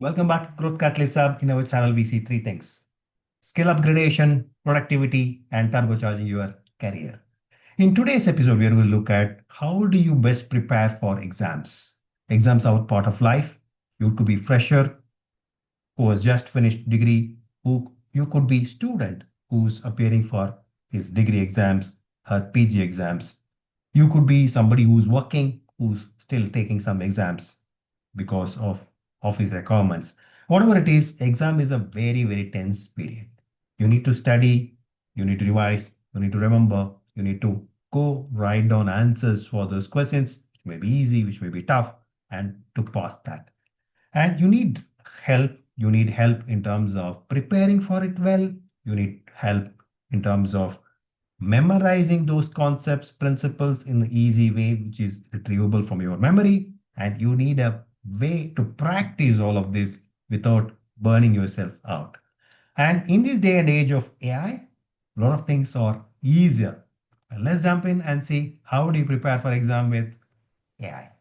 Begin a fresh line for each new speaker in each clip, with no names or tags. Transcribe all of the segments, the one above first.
Welcome back to Growth Catalyst Hub. In our channel, we see three things: skill upgradation, productivity, and turbocharging your career. In today's episode, we will look at how do you best prepare for exams. Exams are part of life. You could be fresher who has just finished degree, who you could be student who's appearing for his degree exams, her PG exams. You could be somebody who's working, who's still taking some exams because of office requirements. Whatever it is, exam is a very, very tense period. You need to study, you need to revise, you need to remember, you need to go write down answers for those questions, which may be easy, which may be tough, and to pass that. And you need help. You need help in terms of preparing for it well. You need help in terms of memorizing those concepts, principles in the easy way, which is retrievable from your memory. And you need a way to practice all of this without burning yourself out. And in this day and age of AI, a lot of things are easier. And let's jump in and see how do you prepare for exam with AI.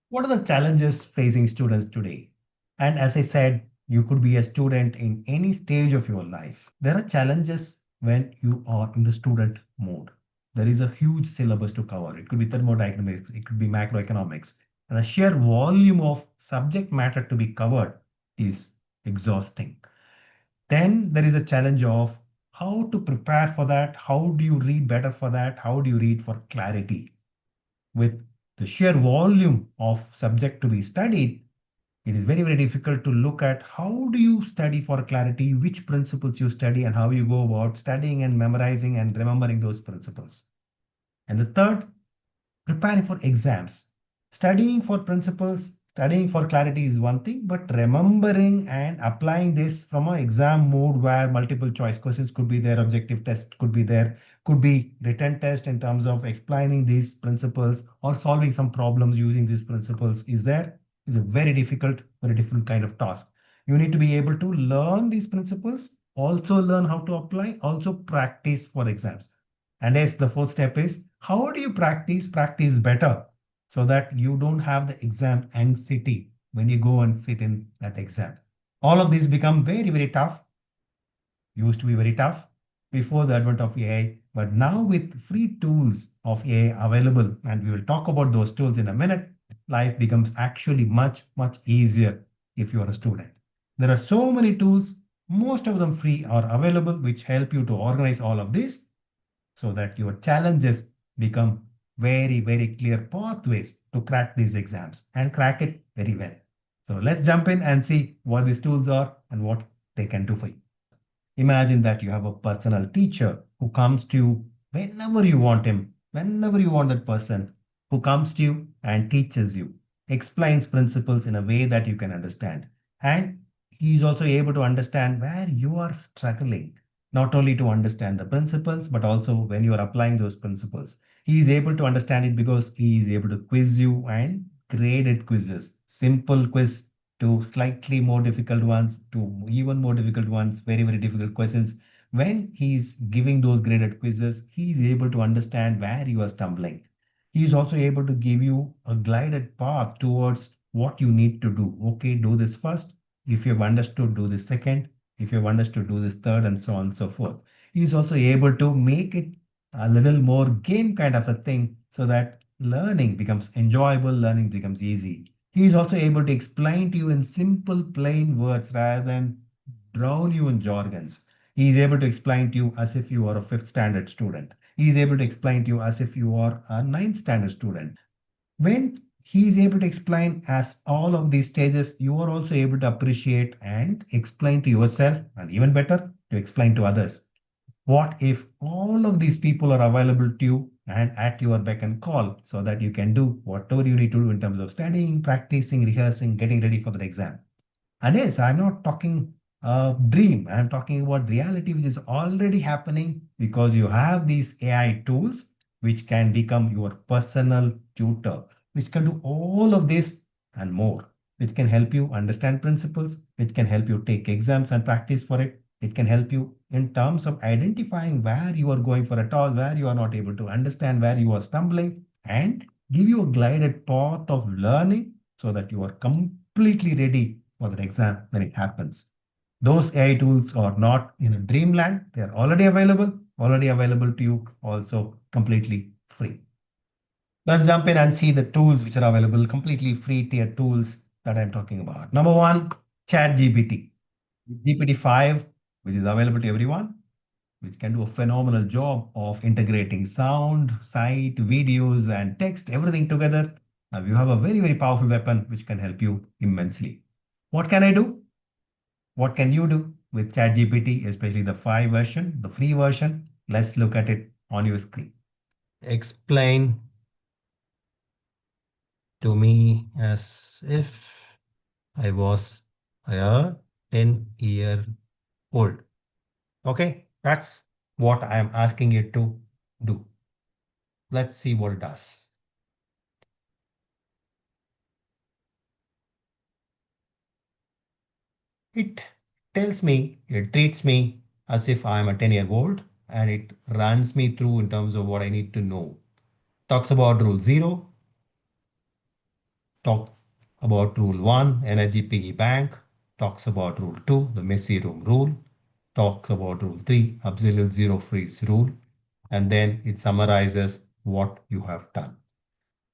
What are the challenges facing students today? And as I said, you could be a student in any stage of your life. There are challenges when you are in the student mode. There is a huge syllabus to cover. It could be thermodynamics, it could be macroeconomics. And the sheer volume of subject matter to be covered is exhausting. Then there is a challenge of how to prepare for that. How do you read better for that? How do you read for clarity? With the sheer volume of subject to be studied, it is very, very difficult to look at how do you study for clarity, which principles you study, and how you go about studying and memorizing and remembering those principles. And the third, preparing for exams. Studying for principles, studying for clarity is one thing, but remembering and applying this from an exam mode where multiple choice questions could be there, objective test could be there, could be written test in terms of explaining these principles or solving some problems using these principles is there, is a very difficult, very different kind of task. You need to be able to learn these principles, also learn how to apply, also practice for exams. And yes, the fourth step is how do you practice better so that you don't have the exam anxiety when you go and sit in that exam. All of these become very, very tough, used to be very tough before the advent of AI, but now with free tools of AI available, and we will talk about those tools in a minute, life becomes actually much, much easier if you are a student. There are so many tools, most of them free are available, which help you to organize all of this so that your challenges become very, very clear pathways to crack these exams and crack it very well. So let's jump in and see what these tools are and what they can do for you. Imagine that you have a personal teacher who comes to you whenever you want him, whenever you want that person who comes to you and teaches you, explains principles in a way that you can understand. And he is also able to understand where you are struggling, not only to understand the principles, but also when you are applying those principles. He is able to understand it because he is able to quiz you and graded quizzes, simple quiz to slightly more difficult ones to even more difficult ones, very, very difficult questions. When he's giving those graded quizzes, he is able to understand where you are stumbling. He is also able to give you a glided path towards what you need to do. Okay, do this first. If you've understood, do this second. If you've understood, do this third, and so on and so forth. He is also able to make it a little more game kind of a thing so that learning becomes enjoyable, learning becomes easy. He is also able to explain to you in simple, plain words rather than drown you in jargons. He is able to explain to you as if you are a fifth standard student. He is able to explain to you as if you are a ninth standard student. When he is able to explain as all of these stages, you are also able to appreciate and explain to yourself, and even better, to explain to others. What if all of these people are available to you and at your beck and call so that you can do whatever you need to do in terms of studying, practicing, rehearsing, getting ready for the exam? And yes, I'm not talking a dream. I'm talking about reality, which is already happening because you have these AI tools which can become your personal tutor, which can do all of this and more, which can help you understand principles, which can help you take exams and practice for it. It can help you in terms of identifying where you are going for a toss, where you are not able to understand, where you are stumbling, and give you a glided path of learning so that you are completely ready for the exam when it happens. Those AI tools are not in a dreamland. They are already available to you, also completely free. Let's jump in and see the tools which are available, completely free tier tools that I'm talking about. Number one, ChatGPT. GPT-5, which is available to everyone, which can do a phenomenal job of integrating sound, sight, videos, and text, everything together. Now you have a very, very powerful weapon which can help you immensely. What can I do? What can you do with ChatGPT, especially the 5 version, the free version? Let's look at it on your screen. Explain to me as if I was a 10-year old. Okay, that's what I am asking it to do. Let's see what it does. It tells me, it treats me as if I am a 10-year-old and it runs me through in terms of what I need to know. Talks about rule 0, talks about rule 1, energy piggy bank, talks about rule 2, the messy room rule, talks about rule 3, absolute zero freeze rule, and then it summarizes what you have done.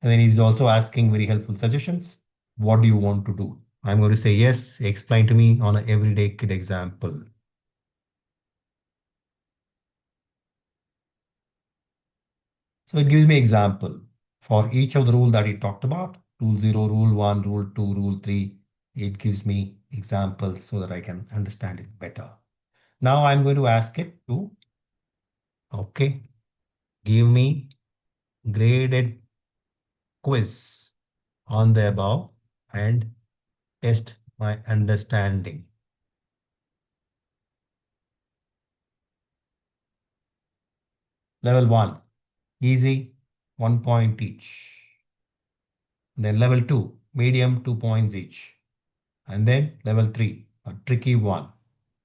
And then he's also asking very helpful suggestions. What do you want to do? I'm going to say yes, explain to me on an everyday kid example. So it gives me example for each of the rule that he talked about, rule 0, rule 1, rule 2, rule 3. It gives me examples so that I can understand it better. Now I'm going to ask it to, okay, give me graded quiz on the above and test my understanding. Level 1, easy, 1 point each. Then level 2, medium, 2 points each. And then level 3, a tricky one.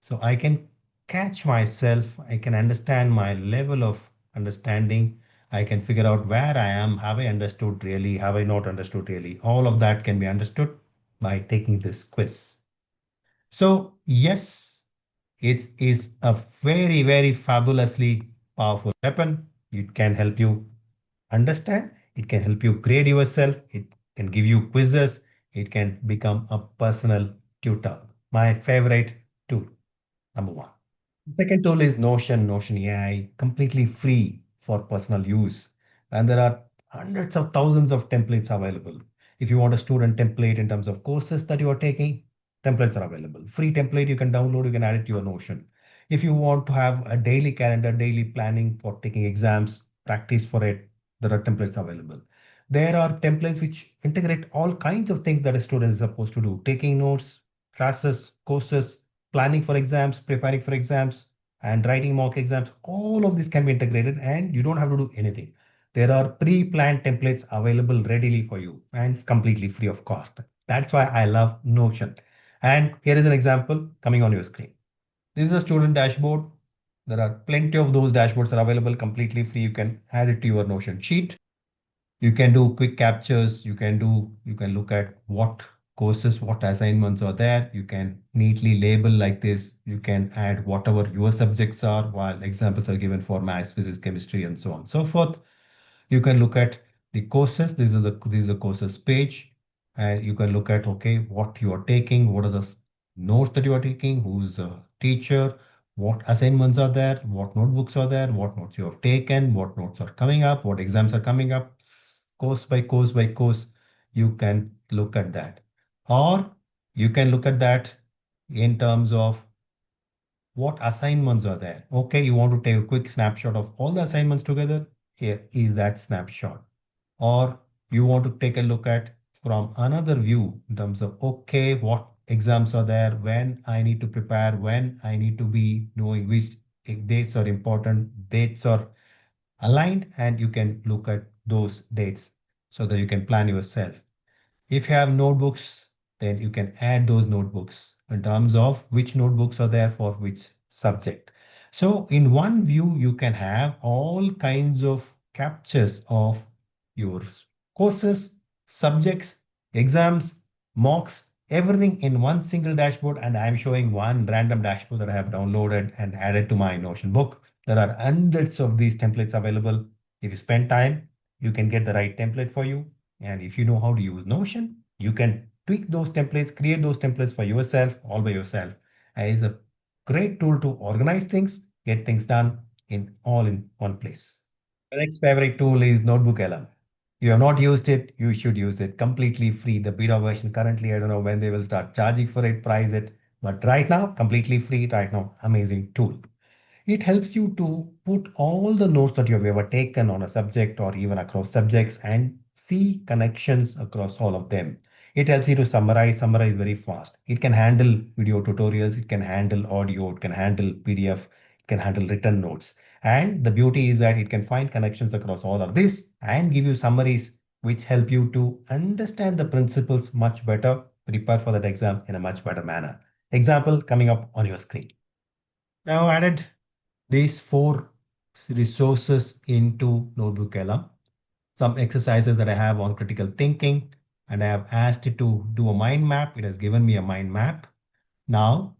So I can catch myself, I can understand my level of understanding, I can figure out where I am, have I understood really, have I not understood really. All of that can be understood by taking this quiz. So yes, it is a very, very fabulously powerful weapon. It can help you understand, it can help you grade yourself, it can give you quizzes, it can become a personal tutor. My favorite tool, number one. Second tool is Notion AI, completely free for personal use. And there are hundreds of thousands of templates available. If you want a student template in terms of courses that you are taking, templates are available. Free template you can download, you can add it to your Notion. If you want to have a daily calendar, daily planning for taking exams, practice for it, there are templates available. There are templates which integrate all kinds of things that a student is supposed to do, taking notes, classes, courses, planning for exams, preparing for exams, and writing mock exams. All of this can be integrated and you don't have to do anything. There are pre-planned templates available readily for you and completely free of cost. That's why I love Notion. And here is an example coming on your screen. This is a student dashboard. There are plenty of those dashboards are available completely free. You can add it to your Notion sheet. You can do quick captures. You can look at what courses, what assignments are there. You can neatly label like this. You can add whatever your subjects are while examples are given for maths, physics, chemistry, and so on and so forth. You can look at the courses. This is the courses page, and you can look at okay what you are taking, what are the notes that you are taking, who's a teacher, what assignments are there, what notebooks are there, what notes you have taken, what notes are coming up, what exams are coming up, course by course by course. You can look at that, or you can look at that in terms of what assignments are there. Okay, you want to take a quick snapshot of all the assignments together. Here is that snapshot. Or you want to take a look at from another view in terms of, okay, what exams are there, when I need to prepare, when I need to be knowing which dates are important, dates are aligned, and you can look at those dates so that you can plan yourself. If you have notebooks, then you can add those notebooks in terms of which notebooks are there for which subject. So in one view, you can have all kinds of captures of your courses, subjects, exams, mocks, everything in one single dashboard, and I'm showing one random dashboard that I have downloaded and added to my Notion book. There are hundreds of these templates available. If you spend time, you can get the right template for you. And if you know how to use Notion, you can tweak those templates, create those templates for yourself, all by yourself. And it's a great tool to organize things, get things done in one place. The next favorite tool is Notebook LM. You have not used it, you should use it. Completely free. The beta version currently, I don't know when they will start charging for it, price it. But right now, completely free, right now, amazing tool. It helps you to put all the notes that you have ever taken on a subject or even across subjects and see connections across all of them. It helps you to summarize very fast. It can handle video tutorials, it can handle audio, it can handle PDF, it can handle written notes. And the beauty is that it can find connections across all of this and give you summaries which help you to understand the principles much better, prepare for that exam in a much better manner. Example coming up on your screen. Now added these four resources into Notebook LM. Some exercises that I have on critical thinking, and I have asked it to do a mind map. It has given me a mind map. Now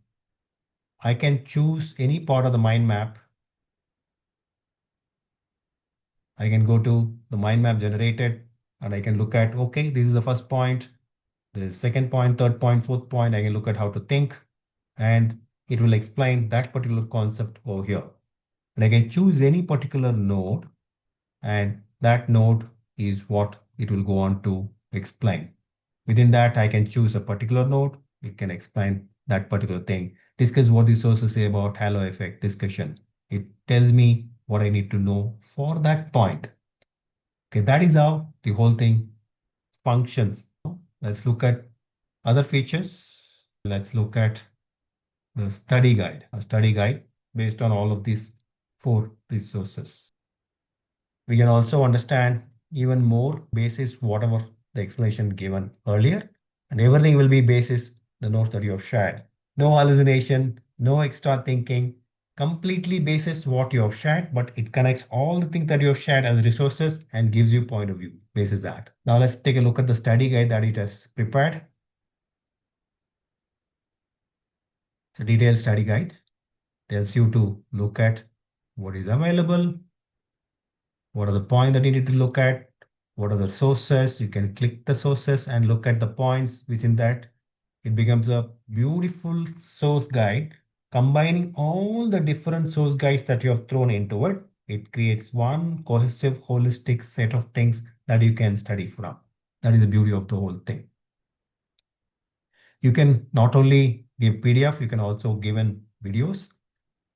I can choose any part of the mind map. I can go to the mind map generated and I can look at, okay, this is the first point, the second point, third point, fourth point. I can look at how to think and it will explain that particular concept over here. And I can choose any particular node and that node is what it will go on to explain. Within that, I can choose a particular node. It can explain that particular thing. Discuss what the sources say about halo effect discussion. It tells me what I need to know for that point. Okay, that is how the whole thing functions. Let's look at other features. Let's look at the study guide, a study guide based on all of these four resources. We can also understand even more basis whatever the explanation given earlier, and everything will be basis the notes that you have shared. No hallucination, no extra thinking, completely basis what you have shared, but it connects all the things that you have shared as resources and gives you point of view basis that. Now let's take a look at the study guide that it has prepared. It's a detailed study guide. It helps you to look at what is available, what are the points that you need to look at, what are the sources. You can click the sources and look at the points within that. It becomes a beautiful source guide combining all the different source guides that you have thrown into it. It creates one cohesive holistic set of things that you can study from. That is the beauty of the whole thing. You can not only give PDF, you can also give in videos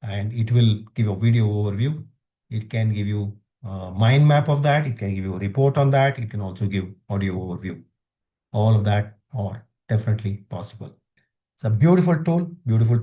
and it will give a video overview. It can give you a mind map of that. It can give you a report on that. It can also give audio overview. All of that are definitely possible. It's a beautiful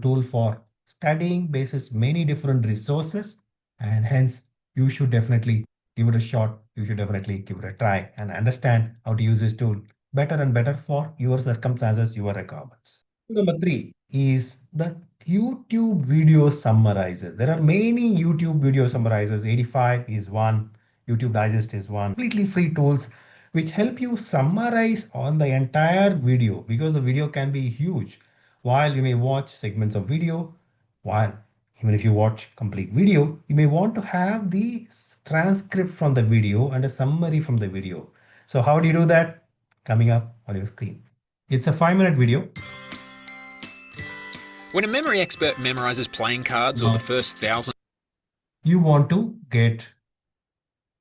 tool for studying basis many different resources. And hence you should definitely give it a shot. You should definitely give it a try and understand how to use this tool better and better for your circumstances, your requirements. Number three is the YouTube video summarizers. There are many YouTube video summarizers. 85 is one, YouTube Digest is one. Completely free tools which help you summarize on the entire video because the video can be huge. While you may watch segments of video, while even if you watch complete video, you may want to have the transcript from the video and a summary from the video. So how do you do that? Coming up on your screen. It's a 5-minute video.
When a memory expert memorizes playing cards or the first 1,000,
you want to get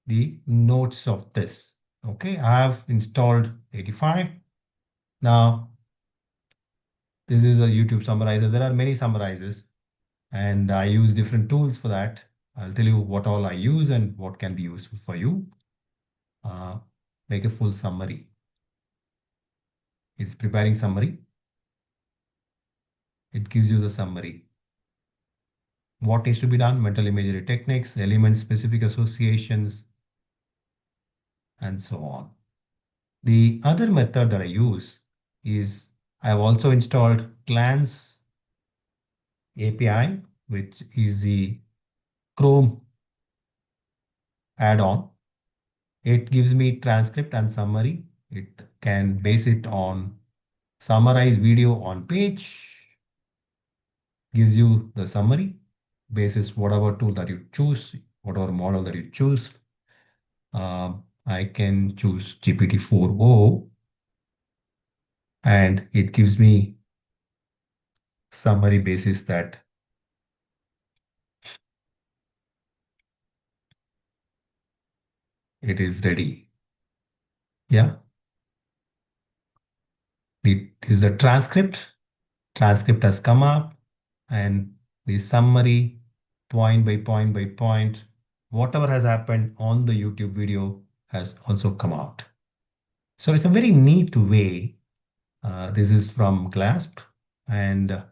the notes of this. Okay, I have installed 85. Now, this is a YouTube summarizer. There are many summarizers and I use different tools for that. I'll tell you what all I use and what can be useful for you. Make a full summary. It's preparing summary. It gives you the summary. What needs to be done? Mental imagery techniques, element specific associations, and so on. The other method that I use is I have also installed Glance API, which is the Chrome add-on. It gives me transcript and summary. It can base it on Summarize video on page gives you the summary basis whatever tool that you choose, whatever model that you choose. I can choose GPT-4o and it gives me summary basis that it is ready. Yeah, it is a transcript. Transcript has come up and the summary point by point by point, whatever has happened on the YouTube video has also come out. So it's a very neat way. This is from GLASP and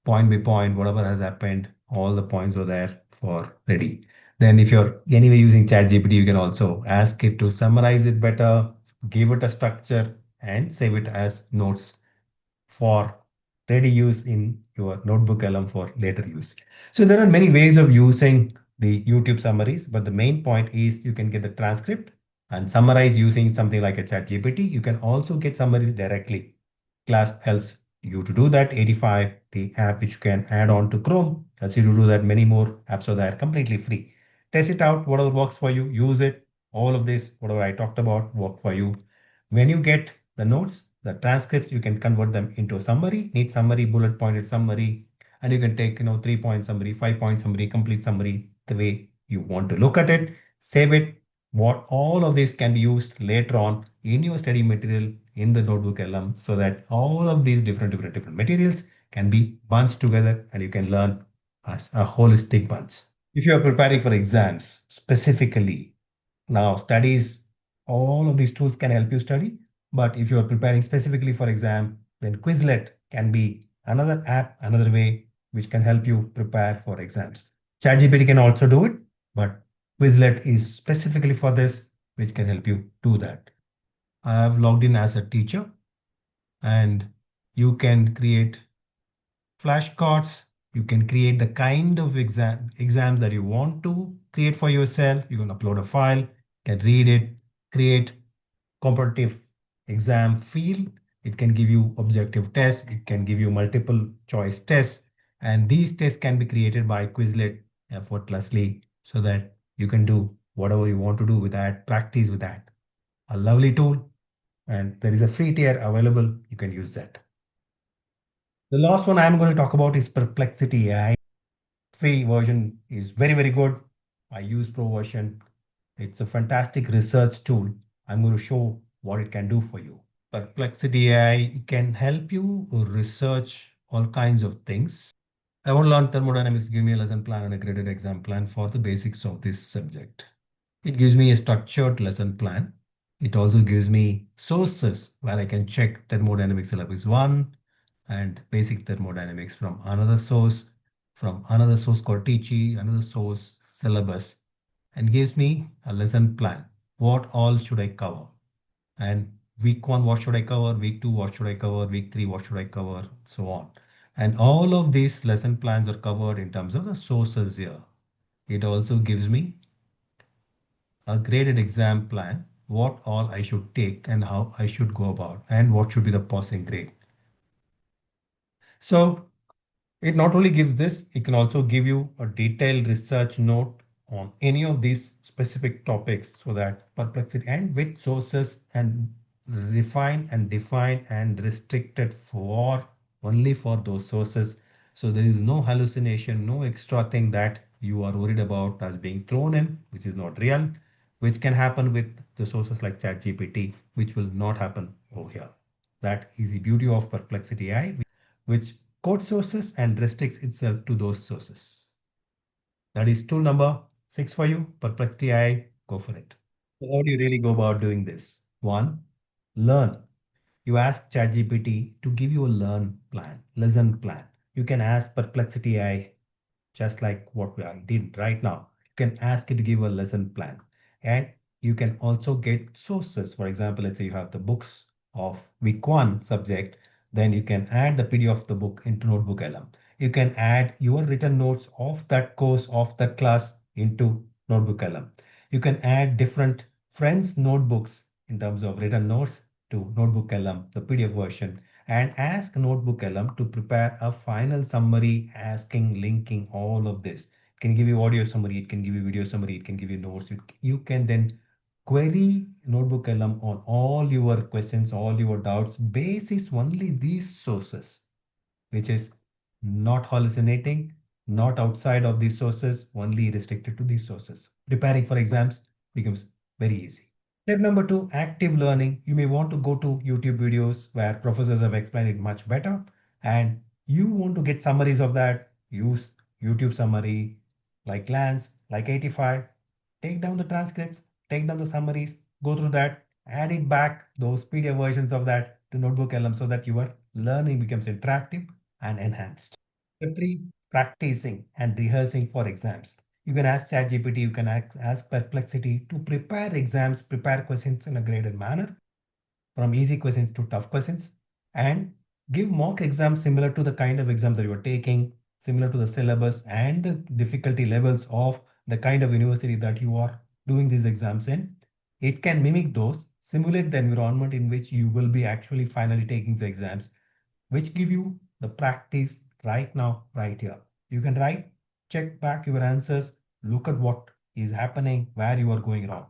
point by point, whatever has happened, all the points are there for ready. Then if you're anyway using ChatGPT, you can also ask it to summarize it better, give it a structure and save it as notes for ready use in your notebook LM for later use. So there are many ways of using the YouTube summaries, but the main point is you can get the transcript and summarize using something like a chat GPT. You can also get summaries directly. Class helps you to do that. 85, the app which you can add on to Chrome, helps you to do that. Many more apps are there completely free. Test it out, whatever works for you, use it. All of this, whatever I talked about, work for you. When you get the notes, the transcripts, you can convert them into a summary, neat summary, bullet pointed summary, and you can take, 3 point summary, 5 point summary, complete summary, the way you want to look at it, save it. What all of this can be used later on in your study material in the notebook LM so that all of these different materials can be bunched together and you can learn as a holistic bunch. If you are preparing for exams specifically, now, studies, all of these tools can help you study. But if you are preparing specifically for exam, then Quizlet can be another app, another way which can help you prepare for exams. ChatGPT can also do it, but Quizlet is specifically for this, which can help you do that. I have logged in as a teacher and you can create flashcards. You can create the kind of exams that you want to create for yourself. You can upload a file, can read it, create competitive exam field. It can give you objective tests. It can give you multiple choice tests. And these tests can be created by Quizlet effortlessly so that you can do whatever you want to do with that, practice with that. A lovely tool. And there is a free tier available. You can use that. The last one I'm going to talk about is Perplexity AI. Free version is very good. I use pro version. It's a fantastic research tool. I'm going to show what it can do for you. Perplexity AI can help you research all kinds of things. I want to learn thermodynamics. Give me a lesson plan and a graded exam plan for the basics of this subject. It gives me a structured lesson plan. It also gives me sources where I can check thermodynamics syllabus 1 and basic thermodynamics from another source called Teachy, another source syllabus, and gives me a lesson plan. What all should I cover? And week 1, what should I cover? Week 2, what should I cover? Week 3, what should I cover? So on. And all of these lesson plans are covered in terms of the sources here. It also gives me a graded exam plan, what all I should take and how I should go about, and what should be the passing grade. So it not only gives this, it can also give you a detailed research note on any of these specific topics so that perplexity and with sources and refine and define and restricted for only for those sources. So there is no hallucination, no extra thing that you are worried about as being thrown in, which is not real, which can happen with the sources like ChatGPT, which will not happen over here. That is the beauty of Perplexity AI, which code sources and restricts itself to those sources. That is tool number 6 for you, Perplexity AI. Go for it. So how do you really go about doing this? One, learn. You ask ChatGPT to give you a learn plan, lesson plan. You can ask Perplexity AI just like what I did right now. You can ask it to give a lesson plan. And you can also get sources. For example, let's say you have the books of week 1 subject, then you can add the PDF of the book into Notebook LM. You can add your written notes of that course, of that class into Notebook LM. You can add different friends' notebooks in terms of written notes to Notebook LM, the PDF version. and ask Notebook LM to prepare a final summary, asking, linking all of this. It can give you audio summary, it can give you video summary, it can give you notes. You can then query Notebook LM on all your questions, all your doubts, basis only these sources, which is not hallucinating, not outside of these sources, only restricted to these sources. Preparing for exams becomes very easy. Step number two, active learning. You may want to go to YouTube videos where professors have explained it much better, and you want to get summaries of that. Use YouTube summary like Glance, like 85. Take down the transcripts, take down the summaries, go through that, add it back, those PDF versions of that to Notebook LM so that your learning becomes interactive and enhanced. Step three, practicing and rehearsing for exams. You can ask ChatGPT, you can ask Perplexity to prepare exams, prepare questions in a graded manner, from easy questions to tough questions, and give mock exams similar to the kind of exam that you are taking, similar to the syllabus and the difficulty levels of the kind of university that you are doing these exams in. It can mimic those, simulate the environment in which you will be actually finally taking the exams, which give you the practice right now, right here. You can write, check back your answers, look at what is happening, where you are going wrong.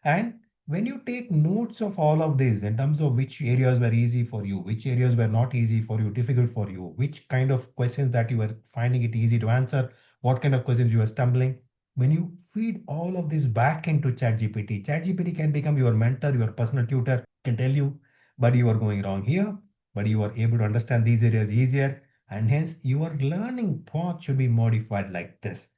And when you take notes of all of this in terms of which areas were easy for you, which areas were not easy for you, difficult for you, which kind of questions that you were finding it easy to answer, what kind of questions you are stumbling, when you feed all of this back into ChatGPT, ChatGPT can become your mentor, your personal tutor, can tell you, but you are going wrong here, but you are able to understand these areas easier, and hence your learning path should be modified like this.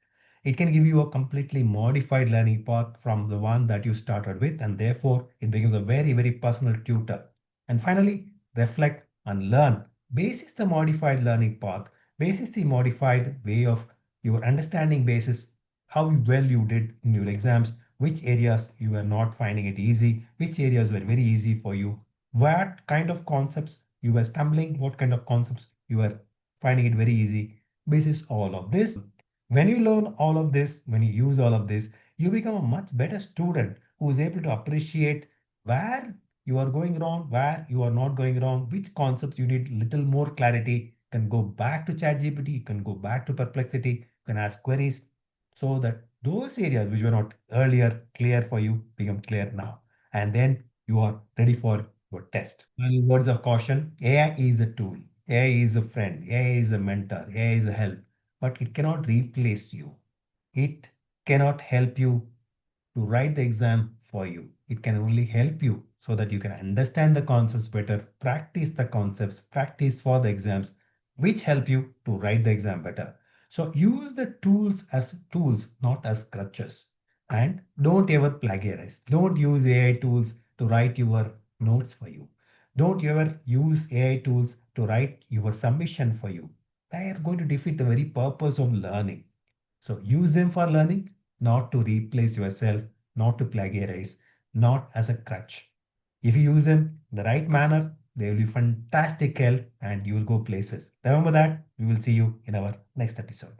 It can give you a completely modified learning path from the one that you started with, and therefore it becomes a very, very personal tutor. And finally, reflect and learn. Basis the modified learning path, basis the modified way of your understanding basis, how well you did in your exams, which areas you were not finding it easy, which areas were very easy for you, what kind of concepts you were stumbling, what kind of concepts you were finding it very easy. Basis all of this, when you learn all of this, when you use all of this, you become a much better student who is able to appreciate where you are going wrong, where you are not going wrong, which concepts you need little more clarity. You can go back to ChatGPT, you can go back to Perplexity, you can ask queries so that those areas which were not earlier clear for you become clear now. And then you are ready for your test. Well, words of caution, AI is a tool, AI is a friend, AI is a mentor, AI is a help, but it cannot replace you. It cannot help you to write the exam for you. It can only help you so that you can understand the concepts better, practice the concepts, practice for the exams, which help you to write the exam better. So use the tools as tools, not as crutches. And don't ever plagiarize. Don't use AI tools to write your notes for you. Don't ever use AI tools to write your submission for you. They are going to defeat the very purpose of learning. So use them for learning, not to replace yourself, not to plagiarize, not as a crutch. If you use them in the right manner, they will be fantastic help and you will go places. Remember that. We will see you in our next episode.